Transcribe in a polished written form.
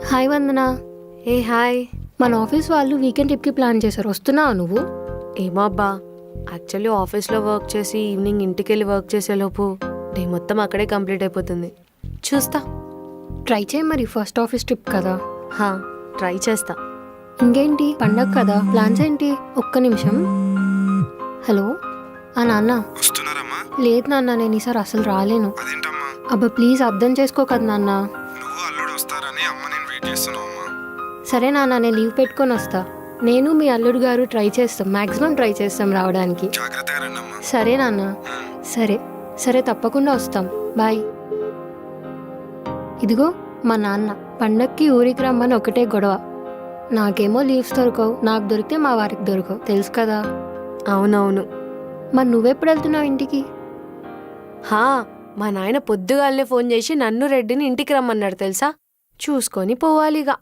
Hi వందన. ఏ hi. మన office వాళ్ళు weekend ట్రిప్కి ప్లాన్ చేశారు, వస్తున్నావా నువ్వు? ఏమో అబ్బా, యాక్చువల్లీ ఆఫీస్లో వర్క్ చేసి ఈవినింగ్ ఇంటికి వెళ్ళి వర్క్ చేసేలోపు డే మొత్తం అక్కడే కంప్లీట్ అయిపోతుంది. చూస్తా. ట్రై చేయి మరి, ఫస్ట్ ఆఫీస్ ట్రిప్ కదా. ట్రై చేస్తా. ఇంకేంటి, పండగ కదా, ప్లాన్స్ ఏంటి? ఒక్క నిమిషం. హలో నాన్న. వస్తున్నారమ్మా? లేదు నాన్న, నేను ఈసారి అసలు రాలేను. అదేంటమ్మా? అబ్బా ప్లీజ్ అర్థం చేసుకో కదా నాన్న. నువ్వు అల్లుడు వస్తారని అమ్మ నేను వెయిట్ చేస్తున్నావమ్మా. సరే నాన్న, నేను లీవ్ పెట్టుకొని వస్తా. నేను మీ అల్లుడు గారు ట్రై చేస్తాం, మ్యాక్సిమం ట్రై చేస్తాం రావడానికి. జాగ్రత్తగా రండమ్మా. సరే నాన్న. సరే సరే తప్పకుండా వస్తాం. బాయ్. ఇదిగో మా నాన్న పండక్కి ఊరికి రమ్మని ఒకటే గొడవ. నాకేమో లీవ్స్ దొరకవు, నాకు దొరికితే మా వారికి దొరకవు, తెలుసు కదా. అవునవును. మరి నువ్వెప్పుడు వెళ్తున్నావు ఇంటికి? మా నాయన పొద్దుగాలనే ఫోన్ చేసి నన్ను రెడ్డిని ఇంటికి రమ్మన్నాడు తెలుసా. చూసుకొని పోవాలిగా.